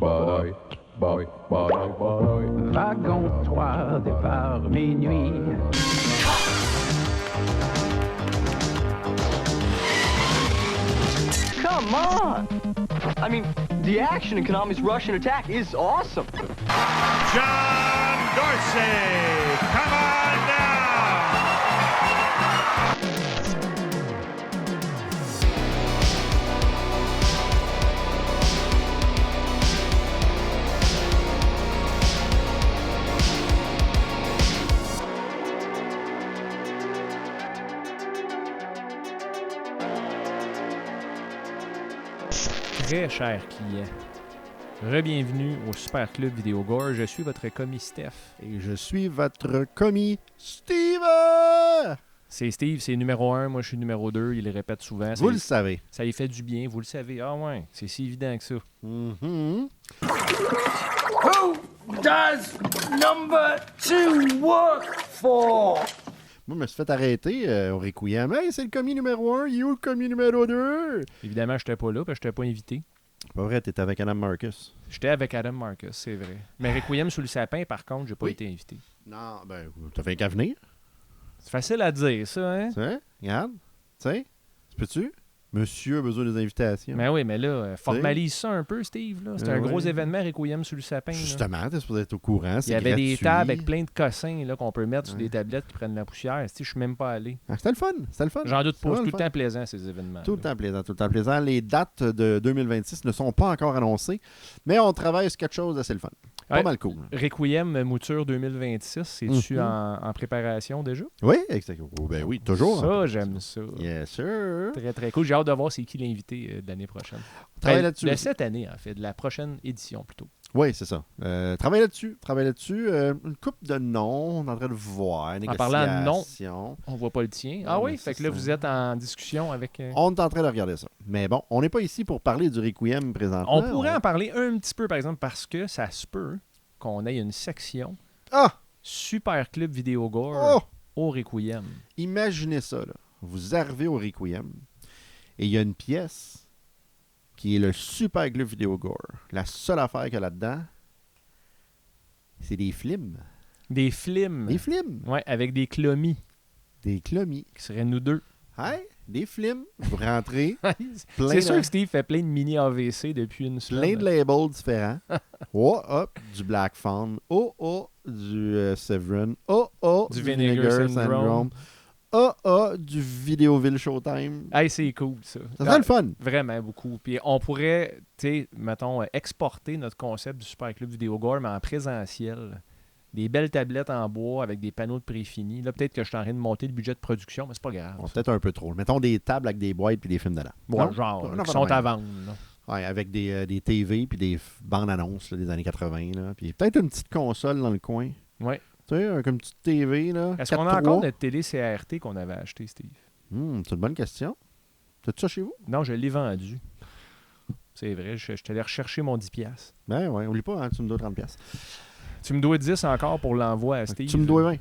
Bye. Bye. Bye. Bye. Wagon 3, départ minuit. Come on! I mean, the action in Konami's Russian attack is awesome. John Dorsey, come on down! Très chers clients, re-bienvenue au Super Club Vidéo Gore. Je suis votre commis Steph. Et je suis votre commis Steve! C'est Steve, c'est numéro 1, moi je suis numéro 2, il le répète souvent. Vous le savez. Ça lui fait du bien, vous le savez. Ah ouais, c'est si évident que ça. Mhm. Who does number 2 work for? Moi, je me suis fait arrêter au Requiem. Hey, c'est le commis numéro 1, you le commis numéro 2! Évidemment, j'étais pas là, parce que j'étais pas invité. Pas vrai, t'étais avec Adam Marcus. J'étais avec Adam Marcus, c'est vrai. Mais Requiem sous le sapin, par contre, j'ai pas Oui. été invité. Non, ben, t'avais qu'à venir. C'est facile à dire, ça, hein? Tu sais, regarde. Tu sais, tu peux-tu? Monsieur a besoin des invitations. Mais oui, mais là, formalise ça un peu, Steve. Là. C'est un gros oui. événement, Requiem sous le sapin. Là. Justement, t'es supposé être au courant. Il y avait des gratuit. tables avec plein de cossins là, qu'on peut mettre sur Ouais. des tablettes qui prennent la poussière. Je suis même pas allé. Ah, c'était le fun. C'était le fun. J'en doute C'est pas. C'est vraiment tout le temps plaisant, ces événements. Tout le temps plaisant, tout le temps plaisant. Les dates de 2026 ne sont pas encore annoncées, mais on travaille sur quelque chose d'assez le fun. Pas Ouais. mal cool. Requiem Mouture 2026, c'est-tu Mhm. en préparation déjà? Oui, exactement. Oh, ben oui, toujours. Ça, j'aime ça. Yes, sir. Très, très cool. J'ai hâte de voir c'est qui l'invité de l'année prochaine. Travaille là-dessus De aussi. cette année, en fait. De la prochaine édition, plutôt. Oui, c'est ça. Travaille là-dessus. Travaille là-dessus. Une couple de noms, on est en train de voir. En parlant de noms, négociations. on voit pas le tien. Ah Non, oui? mais Fait c'est que là, ça. vous êtes en discussion avec... On est en train de regarder ça. Mais bon, on n'est pas ici pour parler du Requiem présentement. On pourrait en parler un petit peu, par exemple, parce que ça se peut qu'on ait une section Ah! Super Club Vidéo Gore Oh! au Requiem. Imaginez ça, là. Vous arrivez au Requiem et il y a une pièce qui est le Super Club Vidéo Gore. La seule affaire qu'il y a là-dedans, c'est des films. Des films. Des films. Ouais, avec des clomis, Des clomis. qui seraient nous deux. Hey, des films. Vous rentrez, plein C'est de, sûr que Steve fait plein de mini AVC depuis une plein semaine. de labels différents. Oh, hop, du Black Phone. Du Severin. Du Vinegar Syndrome. Du Vidéoville Showtime. Hey, c'est cool, ça. Ça serait le fun. Vraiment beaucoup. Puis on pourrait, tu sais, mettons, exporter notre concept du Super Club Vidéo Gore, mais en présentiel. Des belles tablettes en bois avec des panneaux de préfinis. Là, peut-être que je suis en train de monter le budget de production, mais c'est pas grave. Bon, peut-être un peu trop. Mettons des tables avec des boîtes puis des films dedans. Ouais, Non? genre, Non, qui non, sont non, à non. vendre. là. Ouais, avec des TV puis des bandes annonces là, des années 80. Là. Puis peut-être une petite console dans le coin. Ouais. Tu sais, comme une petite TV. Là, Est-ce qu'on a 4-3. encore notre télé CRT qu'on avait acheté, Steve? C'est une bonne question. T'as-tu ça chez vous? Non, je l'ai vendu. C'est vrai, je suis allé rechercher mon 10$. Ben ouais, oublie pas, hein, tu me dois 30$. Tu me dois 10 encore pour l'envoi à Steve. Tu me dois 20.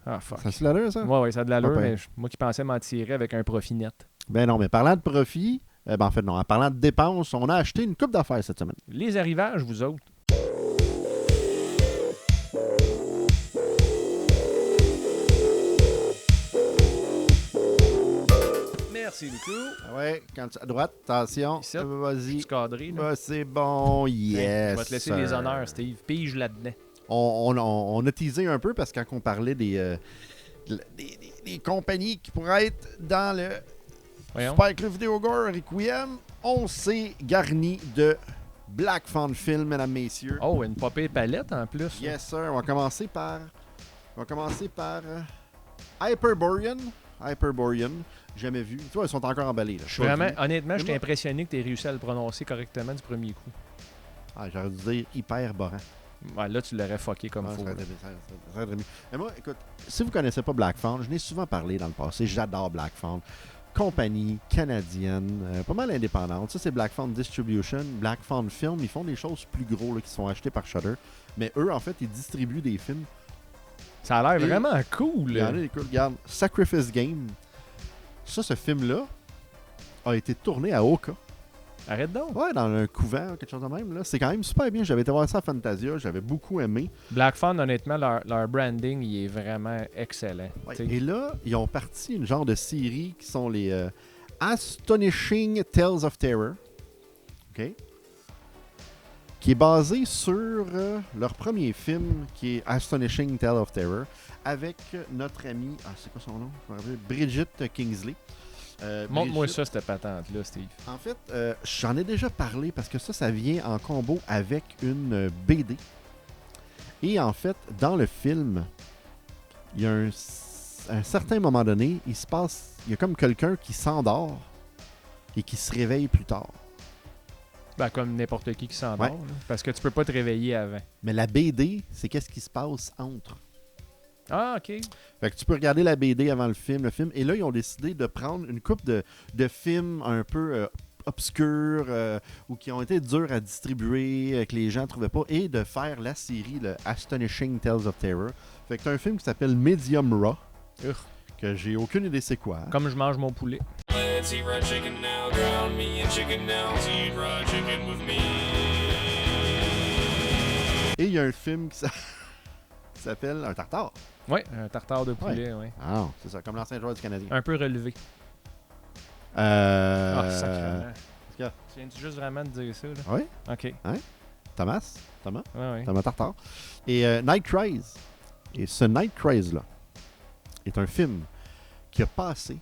Ah, fuck. Ça se l'allure, ça? Ouais, ça a de l'allure, Pas pire. mais moi qui pensais m'en tirer avec un profit net. Ben non, mais parlant de profit, en fait, non, en parlant de dépenses, on a acheté une coupe d'affaires cette semaine. Les arrivages, vous autres. Merci beaucoup. Ah ouais, quand tu à droite, attention, Ici. vas-y. Petit cadré, là. Ben, c'est bon, yes. Je vais te laisser les honneurs, Steve. Pige là-dedans. On a teasé un peu parce que quand on parlait des compagnies qui pourraient être dans le Voyons. Super Club Vidéo Gore Requiem, on s'est garni de Black Phone Film, mesdames, messieurs. Oh, une popée palette en plus. Yes, sir. On va commencer par Hyperborean. Hyperborean. Jamais vu. Tu vois, ils sont encore emballés. Là. Je suis vraiment, honnêtement, je Mais suis moi- impressionné que tu aies réussi à le prononcer correctement du premier coup. Ah, j'aurais dû dire Hyperboran. Ouais, là, tu l'aurais fucké comme Ah, faut. ça serait mieux. Mais moi, écoute, si vous connaissez pas Black Phone, je n'ai souvent parlé dans le passé. J'adore Black Phone. Compagnie canadienne, pas mal indépendante. Ça, c'est Black Phone Distribution. Black Phone Film, ils font des choses plus gros là, qui sont achetés par Shudder. Mais eux, en fait, ils distribuent des films. Ça a l'air Et- vraiment cool. Regardez, écoute, regarde, Sacrifice Game. Ça, ce film-là a été tourné à Oka. Arrête donc. Ouais, dans un couvent, quelque chose de même. Là. C'est quand même super bien. J'avais été voir ça à Fantasia. J'avais beaucoup aimé. Black Phone, honnêtement, leur branding, il est vraiment excellent. Ouais. T'sais. Et là, ils ont parti une genre de série qui sont les Astonishing Tales of Terror. OK? Qui est basé sur leur premier film, qui est Astonishing Tales of Terror, avec notre amie, c'est quoi son nom? Je me rappelle, Bridget Kingsley. Montre-moi Bridget, ça, cette patente-là, Steve. En fait, j'en ai déjà parlé parce que ça vient en combo avec une BD. Et en fait, dans le film, il y a un certain moment donné, il y a comme quelqu'un qui s'endort et qui se réveille plus tard. Ben, comme n'importe qui s'endort. Ouais. Là, parce que tu peux pas te réveiller avant. Mais la BD, c'est qu'est-ce qui se passe entre. Ah, OK. Fait que tu peux regarder la BD avant le film. Et là, ils ont décidé de prendre une couple de films un peu obscurs ou qui ont été durs à distribuer, que les gens trouvaient pas, et de faire la série, le Astonishing Tales of Terror. Fait que t'as un film qui s'appelle Medium Raw, que j'ai aucune idée c'est quoi. Comme je mange mon poulet. Let's eat fried chicken now, ground me and chicken now. Let's eat fried chicken with me. Et il y a un film qui s'appelle Un tartare. Ouais, un tartare de poulet, ouais. Ah, c'est ça, comme l'ancien joueur du Canadien. Un peu relevé. Ah, sacrément. qu'est-ce qu'il y a? Tu viens-tu juste vraiment de dire ça, là? Oui, OK. Thomas, Ouais, ouais. Thomas Tartare. Et Night Craze. Et ce Night Craze-là est un film qui a passé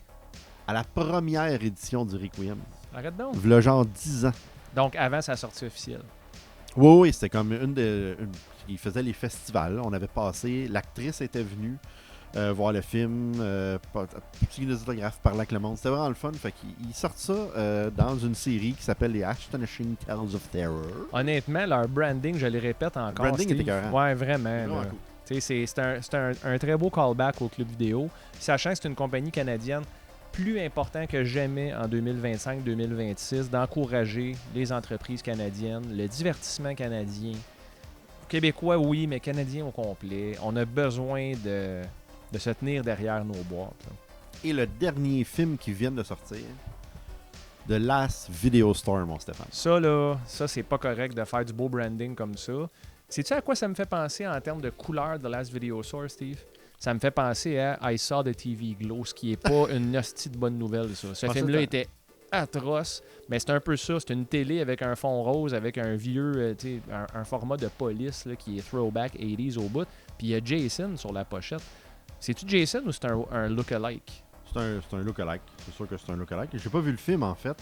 à la première édition du Requiem. Arrête donc. V'là genre 10 ans. Donc, avant sa sortie officielle. Oui, c'était comme il faisait les festivals. On avait passé, l'actrice était venue voir le film, signer des autographes, parler avec le monde. C'était vraiment le fun. Fait qu'ils sortent ça dans une série qui s'appelle les Astonishing Tales of Terror. Honnêtement, leur branding, je le répète encore. Le branding Steve. était écœurant. Ouais, vraiment. Vraiment là. cool. Tu sais, c'est un très beau callback au club vidéo. Sachant que c'est une compagnie canadienne plus important que jamais en 2025-2026 d'encourager les entreprises canadiennes, le divertissement canadien. Québécois, oui, mais canadien au complet. On a besoin de se tenir derrière nos boîtes. Là. Et le dernier film qui vient de sortir, The Last Video Store, mon Stéphane. Ça, là, c'est pas correct de faire du beau branding comme ça. Sais-tu à quoi ça me fait penser en termes de couleur de Last Video Store, Steve? Ça me fait penser à I Saw the TV Glow, ce qui est pas une hostie de bonne nouvelle, ça. Ce film-là était atroce, mais c'est un peu ça. C'est une télé avec un fond rose, avec un vieux, un format de police là, qui est throwback 80s au bout. Puis il y a Jason sur la pochette. C'est-tu Jason ou c'est un look-alike? C'est un look-alike. C'est sûr que c'est un look-alike. J'ai pas vu le film, en fait.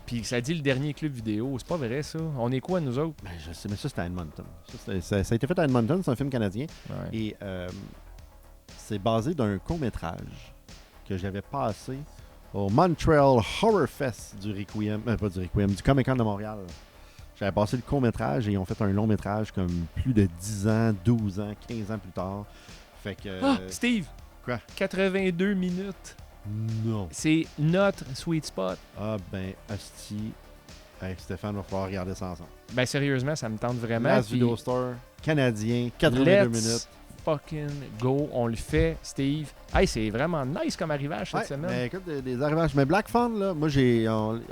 Puis ça dit le dernier club vidéo. C'est pas vrai, ça. On est quoi, nous autres? Ben, je sais, mais ça, c'était à Edmonton. Ça a été fait à Edmonton. C'est un film canadien. Ouais. Et c'est basé d'un court-métrage que j'avais passé au Montreal Horror Fest du Requiem. Pas du Requiem, du Comic-Con de Montréal. J'avais passé le court-métrage et ils ont fait un long-métrage comme plus de 10 ans, 12 ans, 15 ans plus tard. Fait que... Steve! Quoi? 82 minutes. Non. C'est notre sweet spot. Ah ben, hostie. Hey, Stéphane, va falloir regarder ça ensemble. Ben sérieusement, ça me tente vraiment. Last puis Video Store, canadien, 82 let's minutes. fucking go. On le fait, Steve. Hey, c'est vraiment nice comme arrivage cette Ouais, semaine. mais écoute, des arrivages. Mais Black Phone, là, moi,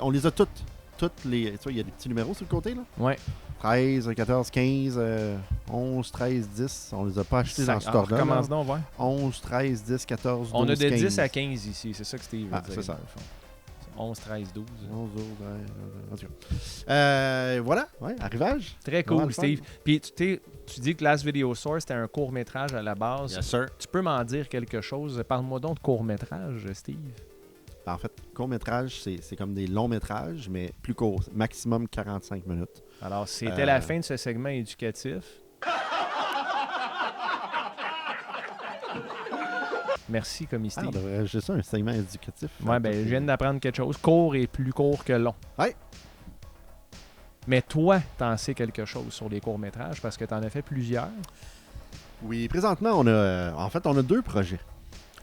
on les a toutes les... Tu vois, il y a des petits numéros sur le côté, là. Ouais. 13, 14, 15, 11, 13, 10. On les a pas achetés dans ce ordre-là. Commence donc, ouais. 11, 13, 10, 14, 12, On a de 15. 10 à 15 ici. C'est ça que Steve veut Ah, dire. c'est ça. dans le fond. 11, 13, 12. 11, 12, en tout cas. Voilà, ouais, arrivage. Très Vraiment cool, le fun. Steve. Puis tu dis que Last Video Source, c'était un court-métrage à la base. Yes, sir. Tu peux m'en dire quelque chose? Parle-moi donc de court-métrage, Steve. En fait, court-métrage, c'est comme des longs-métrages, mais plus courts, maximum 45 minutes. Alors, c'était la fin de ce segment éducatif. Merci, commis Ah, Steve. on devrait ajouter ça, un segment éducatif. Ouais, ben, je viens d'apprendre quelque chose. Court est plus court que long. Ouais. Mais toi, t'en sais quelque chose sur les courts-métrages parce que t'en as fait plusieurs. Oui, présentement, on a deux projets.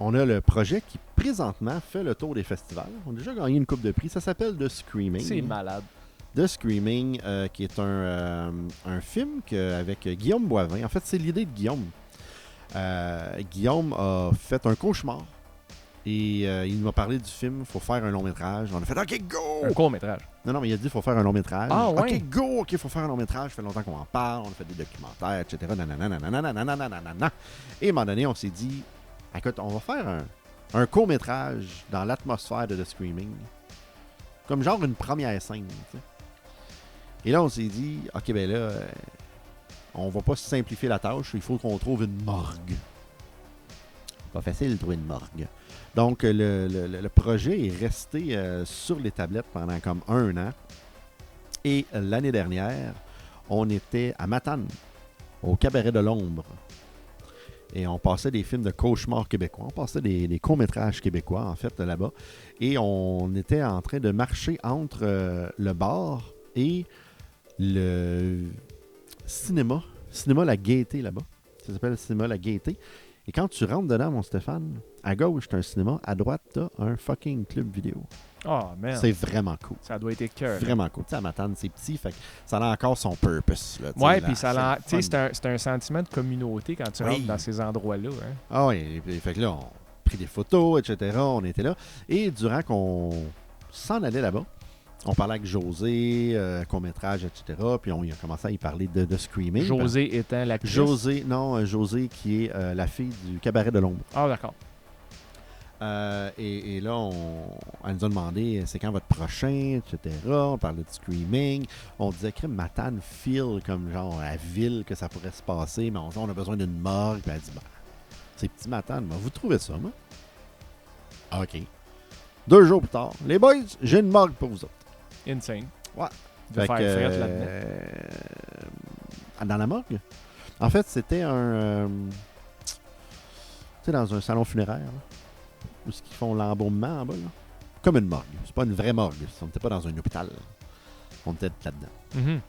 On a le projet qui, présentement, fait le tour des festivals. On a déjà gagné une coupe de prix. Ça s'appelle The Screaming. C'est malade. The Screaming, qui est un film avec Guillaume Boivin. En fait, c'est l'idée de Guillaume. Guillaume a fait un cauchemar Et il m'a parlé du film, il faut faire un long métrage. On a fait OK, go! Un court-métrage. Non, mais il a dit il faut faire un long métrage. Ah, ouais. OK, go! OK, il faut faire un long métrage. Ça fait longtemps qu'on en parle, on a fait des documentaires, etc. Nanana. Et à un moment donné, on s'est dit écoute, on va faire un court métrage dans l'atmosphère de The Screaming. Comme genre une première scène, tu sais. Et là, on s'est dit OK, ben là, on va pas simplifier la tâche, il faut qu'on trouve une morgue. Pas facile de trouver une morgue. Donc, le projet est resté sur les tablettes pendant comme 1 an. Et l'année dernière, on était à Matane, au Cabaret de l'Ombre. Et on passait des films de cauchemars québécois. On passait des courts-métrages québécois, en fait, là-bas. Et on était en train de marcher entre le bar et le cinéma. Cinéma La Gaîté, là-bas. Ça s'appelle le cinéma La Gaîté. Et quand tu rentres dedans, mon Stéphane, à gauche, t'as un cinéma, à droite, t'as un fucking club vidéo. Oh, man. C'est vraiment cool. Ça doit être cœur. Vraiment cool. Tu sais, à Matane, c'est petit, fait que ça a encore son purpose. Là, Ouais, puis c'est un sentiment de communauté quand tu Oui. rentres dans ces endroits-là. Hein. Ah oui, fait que là, on a pris des photos, etc. On était là. Et durant qu'on s'en allait là-bas, on parlait avec José, court-métrage, etc. Puis on a commencé à y parler de Screaming. José étant l'actrice. José qui est la fille du Cabaret de l'Ombre. Ah, d'accord. Et là, elle nous a demandé c'est quand votre prochain, etc. On parlait de Screaming. On disait que Matane feel comme genre la ville que ça pourrait se passer, mais on a besoin d'une morgue. Puis elle dit c'est petit Matane, vous trouvez ça, moi? OK. 2 jours plus tard, les boys, j'ai une morgue pour vous autres. Insane. Ouais. De faire frette là-dedans. Dans la morgue? En fait, c'était un... tu sais, dans un salon funéraire, là, où ils font l'embaumement en bas, là. Comme une morgue. C'est pas une vraie morgue. On n'était pas dans un hôpital. On était là-dedans. Mhm.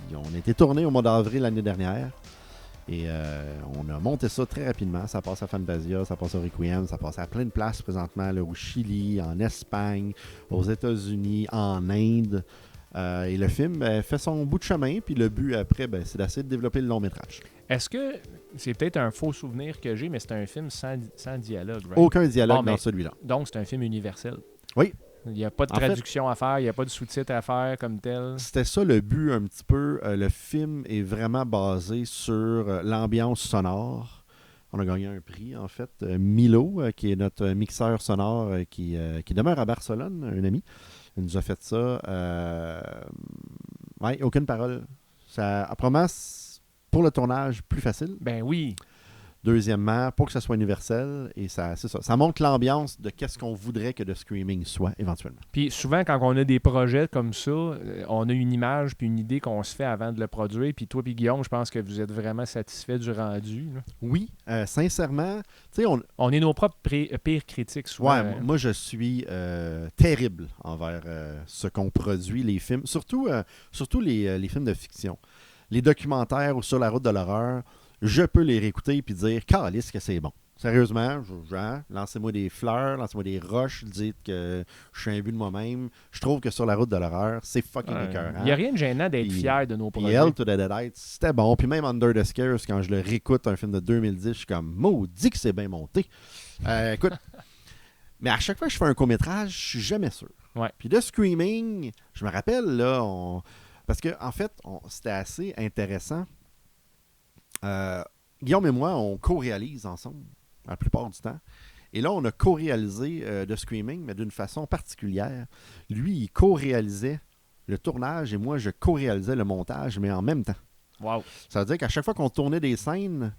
Puis on a été tourné au mois d'avril l'année dernière. Et on a monté ça très rapidement. Ça passe à Fantasia, ça passe au Requiem, ça passe à plein de places présentement, là, au Chili, en Espagne, aux États-Unis, en Inde. Et le film fait son bout de chemin. Puis le but après, c'est d'essayer de développer le long métrage. Est-ce que c'est peut-être un faux souvenir que j'ai, mais c'est un film sans dialogue, right? Aucun dialogue Bon, mais- dans celui-là. Donc, c'est un film universel. Oui. Il n'y a pas de En fait- traduction à faire, il n'y a pas de sous-titres à faire comme tel. C'était ça le but un petit peu. Le film est vraiment basé sur l'ambiance sonore. On a gagné un prix, en fait. Milo, qui est notre mixeur sonore qui demeure à Barcelone, un ami. Il nous a fait ça. Ouais, aucune parole. Ça promet pour le tournage plus facile. Ben oui. Deuxièmement, pour que ça soit universel. Et ça, c'est ça. Ça montre l'ambiance de qu'est-ce qu'on voudrait que The Screaming soit, éventuellement. Puis souvent, quand on a des projets comme ça, on a une image puis une idée qu'on se fait avant de le produire. Puis toi puis Guillaume, je pense que vous êtes vraiment satisfait du rendu. Là. Oui, sincèrement, tu sais, On est nos propres pires critiques souvent. ouais, moi je suis terrible envers ce qu'on produit, les films, surtout les films de fiction. Les documentaires ou Sur la route de l'horreur, je peux les réécouter et dire « Calisse que c'est bon ». Sérieusement, lancez-moi des fleurs, lancez-moi des roches, dites que je suis imbu de moi-même. Je trouve que Sur la route de l'horreur, c'est fucking écœurant. Il n'y a rien de gênant d'être Puis- fier de nos Puis projets. Hell to the Deadites, c'était bon. Puis même Under the Scares, quand je le réécoute, un film de 2010, je suis comme maudit que c'est bien monté. Écoute, mais à chaque fois que je fais un court-métrage, je suis jamais sûr. Ouais. Puis de Screaming, je me rappelle, là, parce que en fait, c'était assez intéressant. Guillaume et moi, on co-réalise ensemble, la plupart du temps. Et là, on a co-réalisé The Screaming, mais d'une façon particulière. Lui, il co-réalisait le tournage et moi, je co-réalisais le montage, mais en même temps. Wow. Ça veut dire qu'à chaque fois qu'on tournait des scènes,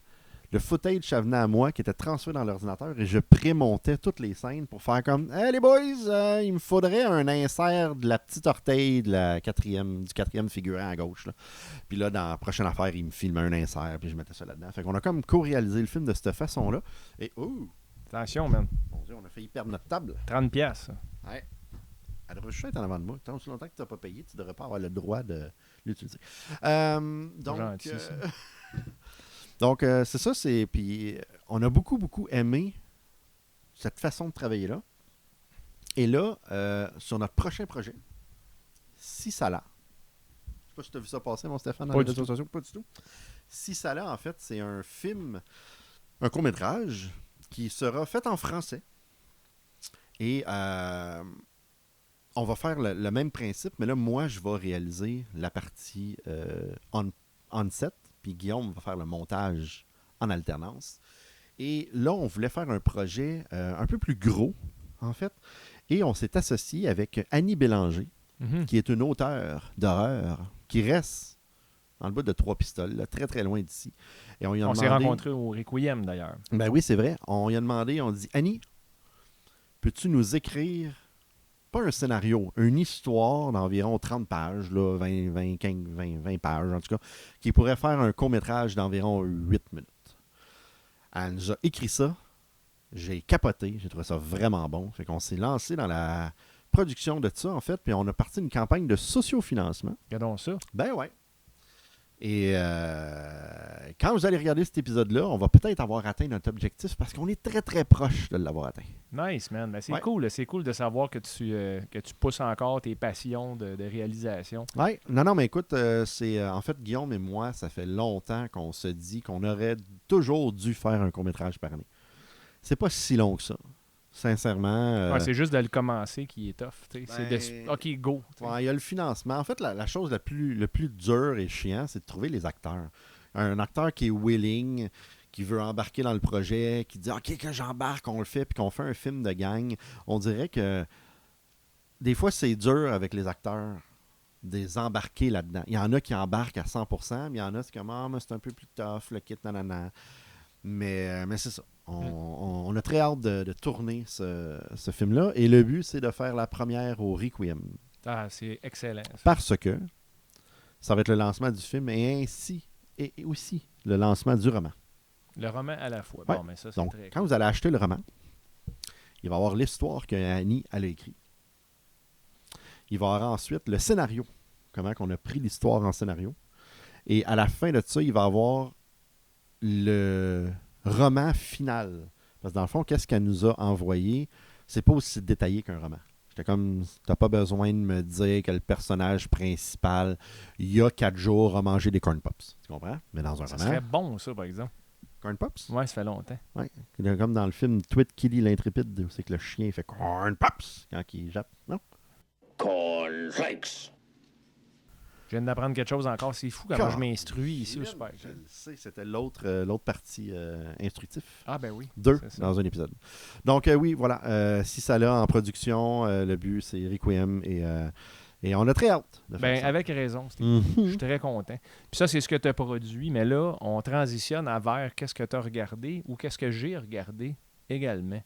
le footage, ça venait à moi, qui était transféré dans l'ordinateur, et je prémontais toutes les scènes pour faire comme « Hey les boys, il me faudrait un insert de la petite orteille du quatrième figurant à gauche. » là. Puis là, dans la prochaine affaire, il me filmait un insert, puis je mettais ça là-dedans. Fait qu'on a comme co-réalisé le film de cette façon-là. Et Attention, man. mon Dieu, on a failli perdre notre table. 30 piastres. Ouais. Elle devrait juste être en avant de moi. Tant aussi longtemps que tu n'as pas payé, tu ne devrais pas avoir le droit de l'utiliser. Donc, Gentil, ça. donc c'est ça. Puis on a beaucoup, beaucoup aimé cette façon de travailler-là. Et là, sur notre prochain projet, Si ça l'a. Je sais pas si tu as vu ça passer, mon Stéphane, dans Pas les du réseaux sociaux. Pas du tout. Si ça l'a, en fait, c'est un film, un court-métrage qui sera fait en français. Et on va faire le même principe, mais là, moi, je vais réaliser la partie on-set, puis Guillaume va faire le montage en alternance. Et là, on voulait faire un projet un peu plus gros, en fait, et on s'est associé avec Annie Bélanger, qui est une auteure d'horreur qui reste dans le bout de Trois-Pistoles, là, très très loin d'ici. Et on s'est rencontrés au Requiem d'ailleurs. Ben oui, c'est vrai. On lui a demandé, on dit, Annie, peux-tu nous écrire, pas un scénario, une histoire d'environ 30 pages, là, 20 pages en tout cas, qui pourrait faire un court-métrage d'environ 8 minutes. Elle nous a écrit ça. J'ai capoté. J'ai trouvé ça vraiment bon. Fait qu'on s'est lancé dans la production de ça, en fait, puis on a parti une campagne de sociofinancement. Regardons ça. Ben ouais. Et quand vous allez regarder cet épisode-là, on va peut-être avoir atteint notre objectif parce qu'on est très, très proche de l'avoir atteint. Nice, man. Ben, c'est Ouais. cool. C'est cool de savoir que tu pousses encore tes passions de réalisation. Oui, non, mais écoute, c'est en fait, Guillaume et moi, ça fait longtemps qu'on se dit qu'on aurait toujours dû faire un court-métrage par année. C'est pas si long que ça. Sincèrement. Ouais, c'est juste de le commencer qui est tough. C'est ben, OK, go. Ouais, il y a le financement. En fait, la chose le plus dur et chiant, c'est de trouver les acteurs. Un acteur qui est willing, qui veut embarquer dans le projet, qui dit « OK, que j'embarque, on le fait, puis qu'on fait un film de gang. » On dirait que des fois, c'est dur avec les acteurs de les embarquer là-dedans. Il y en a qui embarquent à 100%, mais il y en a qui sont comme « c'est un peu plus tough, le kit, nanana. » Mais c'est ça. On a très hâte de tourner ce film-là. Et le but, c'est de faire la première au Requiem. Ah, c'est excellent. Ça. Parce que ça va être le lancement du film et aussi le lancement du roman. Le roman à la fois. Ouais. Bon, mais ça, c'est Donc, très quand vous allez acheter le roman, il va y avoir l'histoire qu'Annie a écrite. Il va y avoir ensuite le scénario. Comment on a pris l'histoire en scénario. Et à la fin de ça, il va y avoir le roman final. Parce que dans le fond, qu'est-ce qu'elle nous a envoyé? C'est pas aussi détaillé qu'un roman. J'étais comme, t'as pas besoin de me dire que le personnage principal, il y a 4 jours, a mangé des corn pops. Tu comprends? Mais dans un Ça roman, serait bon, ça, par exemple. corn pops? Ouais, ça fait longtemps. Ouais. Comme dans le film Tweet Killy l'intrépide, c'est que le chien fait corn pops quand il jappe. Non? Cornflakes. Je viens d'apprendre quelque chose encore. C'est fou comment je m'instruis ici au Super. Je le sais, c'était l'autre partie instructif. Ah, ben oui. 2 c'est ça. dans un épisode. Donc, oui, voilà. Si ça l'a en production, le but, c'est Requiem et on a très hâte de faire Ben, ça. avec raison. Je Mhm. suis très content. Puis ça, c'est ce que tu as produit. Mais là, on transitionne vers qu'est-ce que tu as regardé ou qu'est-ce que j'ai regardé également.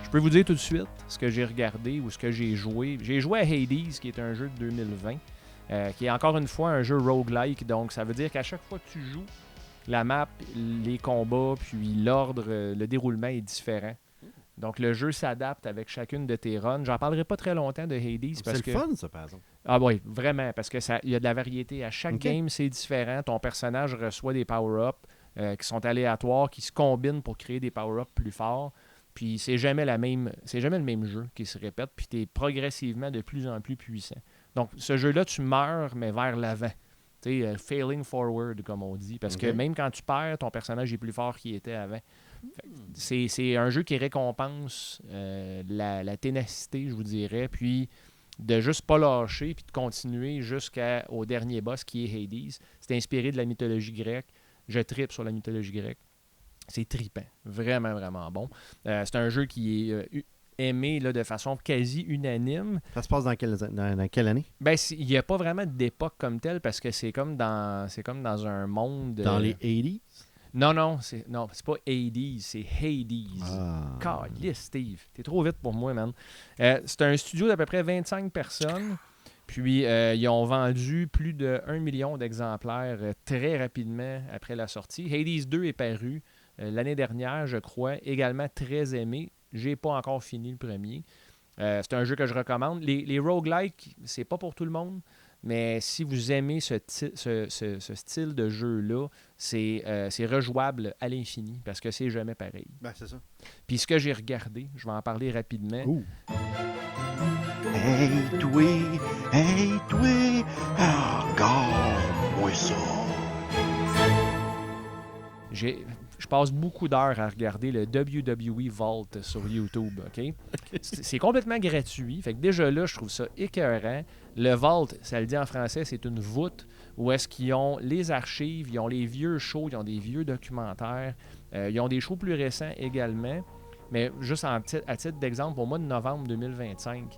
Je peux vous dire tout de suite ce que j'ai regardé ou ce que j'ai joué. J'ai joué à Hades, qui est un jeu de 2020, qui est encore une fois un jeu roguelike. Donc, ça veut dire qu'à chaque fois que tu joues, la map, les combats, puis l'ordre, le déroulement est différent. Donc, le jeu s'adapte avec chacune de tes runs. J'en parlerai pas très longtemps de Hades. C'est Parce le que... fun, ça, par exemple. Ah oui, vraiment, parce que il y a de la variété. À chaque Ok. game, c'est différent. Ton personnage reçoit des power-ups qui sont aléatoires, qui se combinent pour créer des power-ups plus forts. Puis c'est jamais le même jeu qui se répète, puis tu es progressivement de plus en plus puissant. Donc, ce jeu-là, tu meurs, mais vers l'avant. Tu sais, failing forward, comme on dit. Parce que Ok. même quand tu perds, ton personnage est plus fort qu'il était avant. Fait que c'est un jeu qui récompense la ténacité, je vous dirais, puis de juste pas lâcher, puis de continuer jusqu'au dernier boss qui est Hades. C'est inspiré de la mythologie grecque. Je trippe sur la mythologie grecque. C'est trippant. Vraiment, vraiment bon. C'est un jeu qui est aimé là, de façon quasi unanime. Ça se passe dans quelle année? Ben, il n'y a pas vraiment d'époque comme telle parce que c'est comme dans un monde... Dans les 80s? Non, c'est pas Hades, c'est Hades. Ah. Calisse, Steve. T'es trop vite pour moi, man. C'est un studio d'à peu près 25 personnes. Puis, ils ont vendu plus de 1 million d'exemplaires très rapidement après la sortie. Hades 2 est paru l'année dernière, je crois. Également très aimé. J'ai pas encore fini le premier. C'est un jeu que je recommande. Les roguelikes, c'est pas pour tout le monde. Mais si vous aimez ce style de jeu-là, c'est rejouable à l'infini parce que c'est jamais pareil. Ben, c'est ça. Puis ce que j'ai regardé, je vais en parler rapidement. Ouh. Hey, toi, regarde-moi ça. Je passe beaucoup d'heures à regarder le WWE Vault sur YouTube, OK? C'est complètement gratuit. Fait que déjà là, je trouve ça écœurant. Le Vault, ça le dit en français, c'est une voûte où est-ce qu'ils ont les archives, ils ont les vieux shows, ils ont des vieux documentaires, ils ont des shows plus récents également. Mais juste à titre d'exemple, au mois de novembre 2025,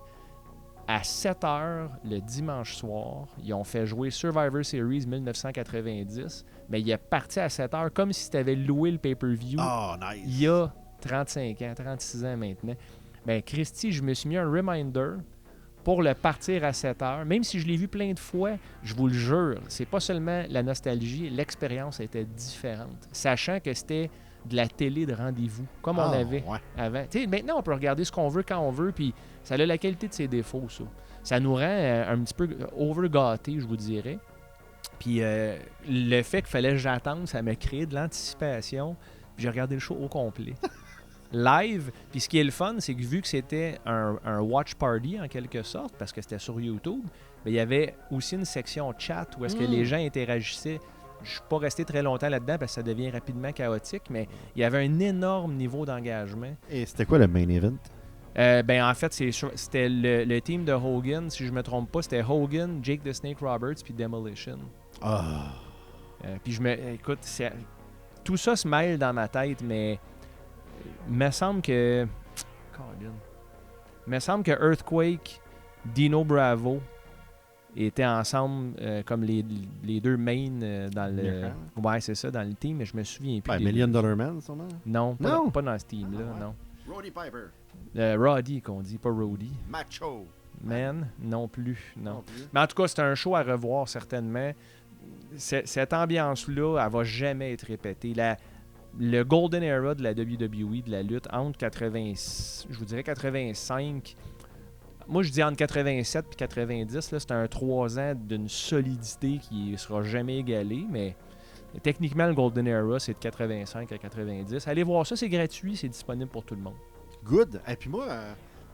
à 7h le dimanche soir, ils ont fait jouer Survivor Series 1990, mais il est parti à 7h comme si tu avais loué le pay-per-view Nice. il y a 35 ans, 36 ans maintenant. Ben Christy, je me suis mis un reminder pour le partir à 7h. Même si je l'ai vu plein de fois, je vous le jure, c'est pas seulement la nostalgie, l'expérience était différente. Sachant que c'était de la télé de rendez-vous, comme on avait avant. T'sais, maintenant, on peut regarder ce qu'on veut quand on veut, puis ça a la qualité de ses défauts, ça. Ça nous rend un petit peu overgâtés, je vous dirais. Puis le fait qu'il fallait que j'attende, ça m'a créé de l'anticipation. Puis j'ai regardé le show au complet. Live. Puis ce qui est le fun, c'est que vu que c'était un watch party en quelque sorte, parce que c'était sur YouTube, bien, il y avait aussi une section chat où est-ce que les gens interagissaient. Je suis pas resté très longtemps là-dedans parce que ça devient rapidement chaotique, mais il y avait un énorme niveau d'engagement. Et c'était quoi le main event? Ben en fait, c'était le team de Hogan, si je me trompe pas, c'était Hogan, Jake the Snake Roberts puis Demolition. Puis écoute, tout ça se mêle dans ma tête, mais me semble que Earthquake, Dino Bravo étaient ensemble comme les deux mains dans le... Ouais, c'est ça, dans le team, mais je me souviens plus. $1 Million Man, sûrement? Non, pas dans ce team-là, non. Roddy Piper. Roddy, qu'on dit, pas Roddy. Macho. Man, non plus, non. Mais en tout cas, c'est un show à revoir, certainement. Cette ambiance-là, elle va jamais être répétée. Le Golden Era de la WWE, de la lutte, entre 85... Moi, je dis entre 87 et 90, là, c'est un 3 ans d'une solidité qui ne sera jamais égalée, mais techniquement, le Golden Era, c'est de 85 à 90. Allez voir ça, c'est gratuit, c'est disponible pour tout le monde. Good. Et puis moi,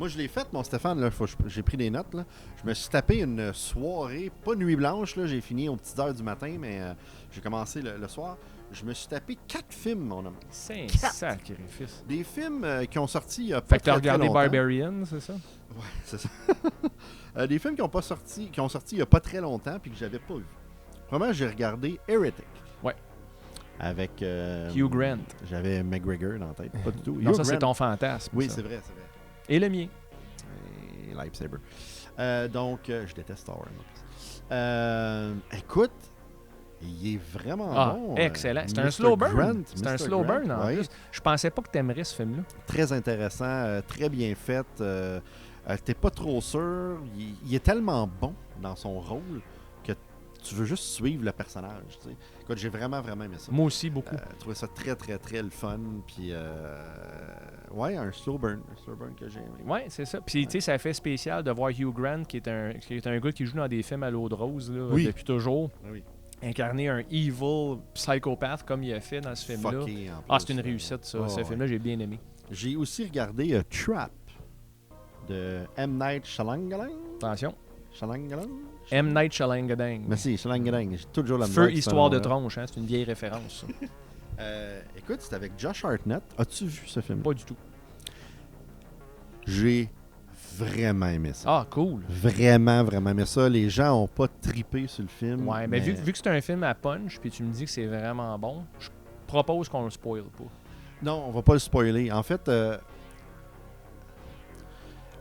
je l'ai fait, mon Stéphane, là, j'ai pris des notes. Là. Je me suis tapé une soirée, pas nuit blanche, là, j'ai fini aux petites heures du matin, mais j'ai commencé le soir. Je me suis tapé 4 films, mon homme. C'est un sacrifice. Des films qui ont sorti il y a pas très, très très longtemps. Barbarian, c'est ça? Ouais, c'est ça. Des films qui ont sorti il y a pas très longtemps puis que j'avais pas vu. Vraiment, j'ai regardé Heretic. Ouais. Avec Hugh Grant. J'avais McGregor dans la tête. Pas du tout. Non, ça, c'est ton fantasme. Oui, ça. c'est vrai. Et le mien. Et Lightsaber. Donc, je déteste Star Wars. Écoute, il est vraiment bon. Excellent. C'est un Mr. slow burn. Grant, C'est un Mr. slow Grant, burn en ouais. plus. Je pensais pas que t'aimerais ce film-là. Très intéressant, très bien fait. T'es pas trop sûr. Il est tellement bon dans son rôle que tu veux juste suivre le personnage. Tu sais. Écoute, j'ai vraiment aimé ça. Moi aussi, beaucoup. Je trouvais ça très, très, très le fun. Puis, ouais, un slow burn que j'ai aimé. Ouais, c'est ça. Puis, tu sais, ça fait spécial de voir Hugh Grant, qui est un gars qui joue dans des films à l'eau de rose là, depuis toujours. Oui. Incarner un evil psychopathe comme il a fait dans ce film-là. Fucké, en plus. C'est une réussite, ça. Ce film-là, j'ai bien aimé. J'ai aussi regardé Trap de M. Night Shyamalan. Attention. Shyamalan? M. Night Shyamalan. Merci, Shyamalan. J'ai toujours la Feu, histoire de tronche, hein? C'est une vieille référence. Écoute, c'est avec Josh Hartnett. As-tu vu ce film? Pas du tout. J'ai vraiment aimé ça. Ah, cool. Vraiment aimé ça. Les gens ont pas trippé sur le film. Ouais, mais vu que c'est un film à punch, puis tu me dis que c'est vraiment bon, je propose qu'on le spoil pas. Non, on va pas le spoiler. En fait,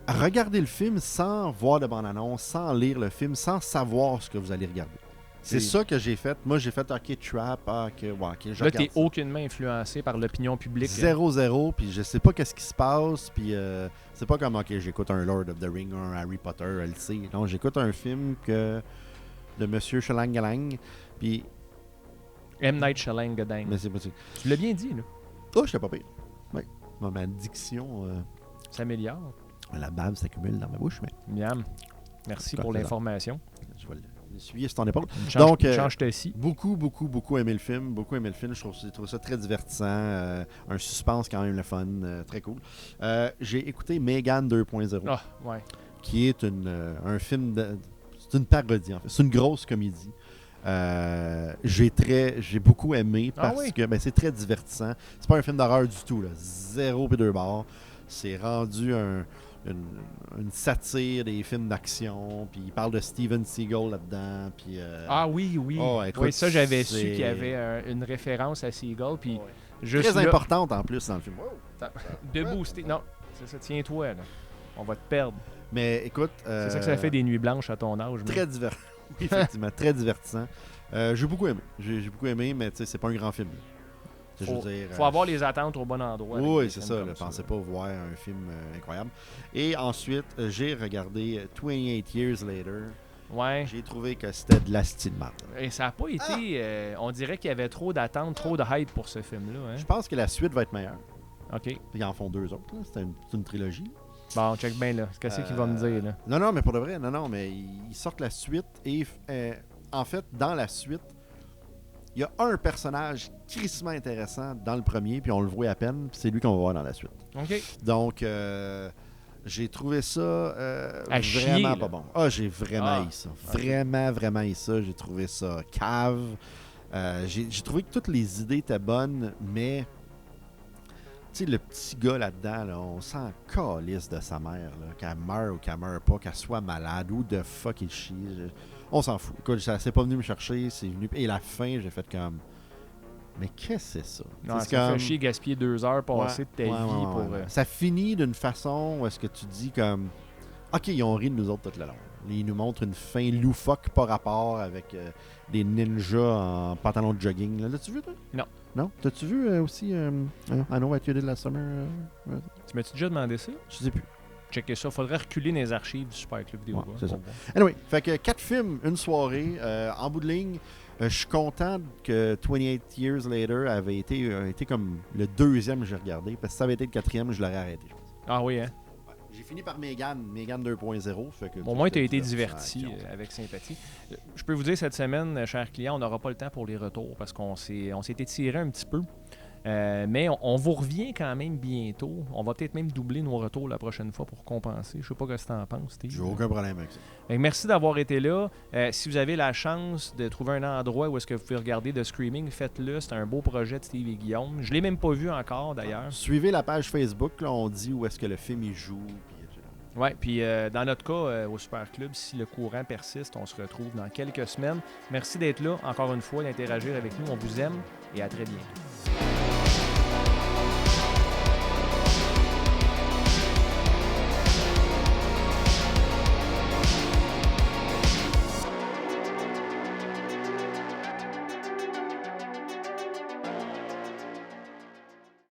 regardez le film sans voir de bande-annonce, sans lire le film, sans savoir ce que vous allez regarder. C'est ça que j'ai fait. Moi, j'ai fait OK, Trap, OK, je là, t'es regarde ça. aucunement influencé par l'opinion publique. 0-0, puis je sais pas qu'est-ce qui se passe, puis c'est pas comme OK, j'écoute un Lord of the Rings, un Harry Potter, elle sait. Non, j'écoute un film de Monsieur Shyamalan, puis M. Night Shyamalan. mais c'est possible. Tu l'as bien dit, là. Oh, j'étais pas pire. Ouais. Ma diction, Ça améliore. la bave s'accumule dans ma bouche, mais Miam. Merci pour l'information. je vais l'essuyer sur ton épaule. Donc, change-toi ici. Beaucoup aimé le film. Je trouve ça très divertissant. Un suspense quand même le fun. Très cool. J'ai écouté Megan 2.0. Ah, ouais. qui est un film... C'est une parodie, en fait. C'est une grosse comédie. J'ai beaucoup aimé parce que c'est très divertissant. C'est pas un film d'horreur du tout, là. 0 et 2 barres. C'est rendu une satire des films d'action, puis il parle de Steven Seagal là-dedans, puis Écoute, oui, ça j'avais su qu'il y avait une référence à Seagal, puis juste très là, importante en plus dans le film. de booster. Non, c'est ça, tiens-toi là. On va te perdre. Mais écoute, c'est ça que ça fait des nuits blanches à ton âge. Très divertissant. Oui, effectivement, très divertissant. J'ai beaucoup aimé. J'ai beaucoup aimé, mais c'est pas un grand film. Faut avoir les attentes au bon endroit. Oui, c'est ça. Pensez pas voir un film incroyable. Et ensuite, j'ai regardé 28 Years Later. Ouais. J'ai trouvé que c'était de la style merde. Et ça n'a pas été... on dirait qu'il y avait trop d'attentes, trop de hype pour ce film-là. Hein? Je pense que la suite va être meilleure. OK. Ils en font 2 autres. C'est une trilogie. Bon, check bien là. Qu'est-ce qu'il va me dire là? Non, mais pour de vrai, mais ils sortent la suite et en fait, dans la suite, il y a un personnage crissement intéressant dans le premier, puis on le voit à peine, puis c'est lui qu'on va voir dans la suite. OK. Donc, j'ai trouvé ça vraiment chier, pas bon. J'ai vraiment haï ça. Vraiment haï ça. J'ai trouvé ça cave. J'ai trouvé que toutes les idées étaient bonnes, mais tu sais, le petit gars là-dedans, là, on s'en calisse de sa mère, là, qu'elle meurt ou qu'elle meurt pas, qu'elle soit malade ou de fuck il chie. On s'en fout. Écoute, ça c'est pas venu me chercher, c'est venu. Et la fin, j'ai fait comme. Mais qu'est-ce que c'est ça? Non, ça fait chier gaspiller 2 heures passées de ta vie pour. Ça finit d'une façon où est-ce que tu dis comme. Ok, ils ont ri de nous autres tout le long. Ils nous montrent une fin loufoque par rapport avec des ninjas en pantalon de jogging. L'as-tu vu, toi? Non. Non? T'as-tu vu aussi I Know What You Did Last Summer? Tu m'as-tu déjà demandé ça? Je sais plus. Checker ça. Faudrait reculer dans les archives du Super Club Vidéo. C'est ça. Anyway, fait que 4 films, une soirée. En bout de ligne, je suis content que 28 Years Later avait été comme le 2e que j'ai regardé. Parce que si ça avait été le 4e, je l'aurais arrêté, je pense. Ah oui, hein? J'ai fini par Megan 2.0. Fait que au moins, tu as été diverti avec sympathie. Je peux vous dire, cette semaine, chers clients, on n'aura pas le temps pour les retours parce qu'on s'est étiré un petit peu. Mais on vous revient quand même bientôt. On va peut-être même doubler nos retours la prochaine fois pour compenser. Je sais pas ce que tu en penses, Steve. J'ai aucun problème avec ça. Merci d'avoir été là. Si vous avez la chance de trouver un endroit où est-ce que vous pouvez regarder de Screaming, faites-le. C'est un beau projet de Steve et Guillaume. Je l'ai même pas vu encore, d'ailleurs. Suivez la page Facebook. Là, on dit où est-ce que le film il joue. Oui, puis dans notre cas, au Super Club, si le courant persiste, on se retrouve dans quelques semaines. Merci d'être là, encore une fois, d'interagir avec nous. On vous aime et à très bientôt.